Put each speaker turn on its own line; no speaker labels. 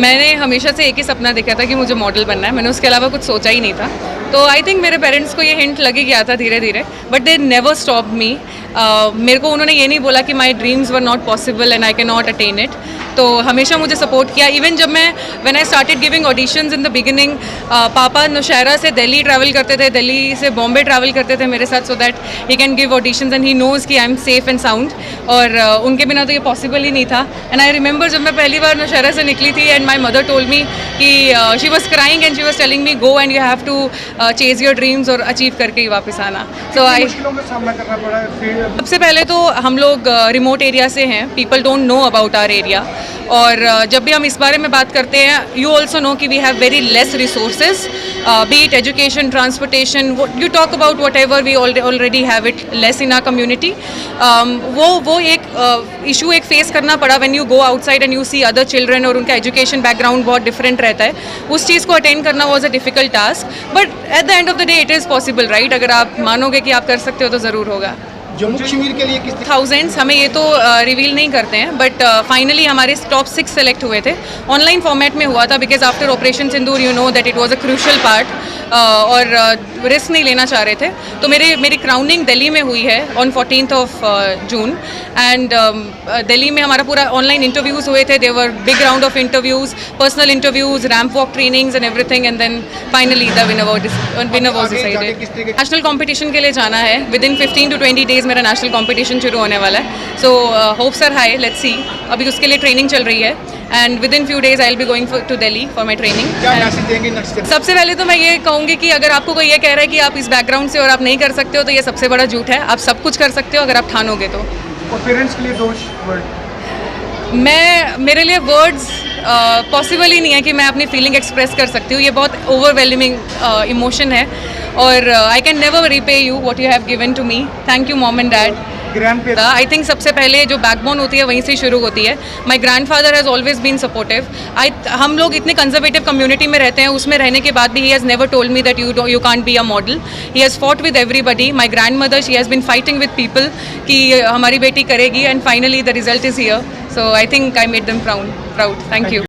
मैंने हमेशा से एक ही सपना देखा था कि मुझे मॉडल बनना है, मैंने उसके अलावा कुछ सोचा ही नहीं था। तो आई थिंक मेरे पेरेंट्स को ये हिंट लग ही गया था धीरे धीरे, but they never stop me. मेरे को उन्होंने ये नहीं बोला कि my dreams were not possible and I can not attain it. तो हमेशा मुझे सपोर्ट किया। इवन जब मैं when I started giving auditions in the beginning, पापा नौशहरा से दिल्ली ट्रैवल करते थे, दिल्ली से बॉम्बे ट्रैवल करते थे मेरे साथ, so that he can give auditions and he knows कि I am safe and sound. और उनके बिना तो ये पॉसिबल ही नहीं था। एंड आई रिमेंबर जब मैं पहली बार नौशहरा से निकली थी and my mother told me कि she was crying and she was telling me go and you have to chase your dreams और अचीव करके ही वापस आना। सो आई सबसे पहले तो हम लोग रिमोट एरिया से हैं, people don't know about our area. और जब भी हम इस बारे में बात करते हैं, यू ऑल्सो नो कि we have very less resources, be it education, transportation, you talk about whatever, we already have it less in our community. वो एक इशू एक फेस करना पड़ा when you go outside and you see other children और उनका education background बहुत different रहता है। उस चीज़ को अटेंड करना was a difficult task, but at the end of the day it is possible, right? अगर आप मानोगे कि आप कर सकते हो तो ज़रूर होगा।
जम्मू कश्मीर के लिए किस
थाउजेंड्स हमें ये तो रिवील नहीं करते हैं, बट फाइनली हमारे टॉप 6 सेलेक्ट हुए थे। ऑनलाइन फॉर्मेट में हुआ था because after operation Sindoor you know that it was a crucial part, और रिस्क नहीं लेना चाह रहे थे। तो मेरी क्राउनिंग दिल्ली में हुई है on 14th of June. And Delhi में हमारा पूरा ऑनलाइन इंटरव्यूज़ हुए थे। There were big round of interviews, personal interviews, ramp walk trainings and everything, and then finally the winner was decided. National competition के लिए जाना है। विद इन 15 to 20 डेज मेरा नेशनल कॉम्पिटिशन शुरू होने वाला है। So hopes are high, let's see. अभी उसके लिए ट्रेनिंग चल रही है and with in few days I will be going to Delhi for my training. सबसे पहले तो मैं ये कहूँगी कि अगर आपको कोई ये कह रहा है कि आप इस बैकग्राउंड से और आप नहीं कर सकते हो, तो ये सबसे बड़ा झूठ है। आप सब कुछ कर सकते हो अगर आप ठानोगे तो।
और पेरेंट्स के लिए 2 वर्ड?
मेरे लिए वर्ड्स पॉसिबल ही नहीं है कि मैं अपनी फीलिंग एक्सप्रेस कर सकती हूँ। ये बहुत ओवरवेलमिंग इमोशन है और I can never repay you what you have given to me. Thank you mom and dad. I think सबसे पहले जो बैकबोन होती है वहीं से शुरू होती है। My grandfather has always been supportive. हम लोग इतने कंजर्वेटिव कम्युनिटी में रहते हैं, उसमें रहने के बाद भी he has never told me that you can't be a model. He has fought with everybody. My grandmother, she has been fighting with people कि हमारी बेटी करेगी, and finally the result is here. So I think I made them proud. Thank you.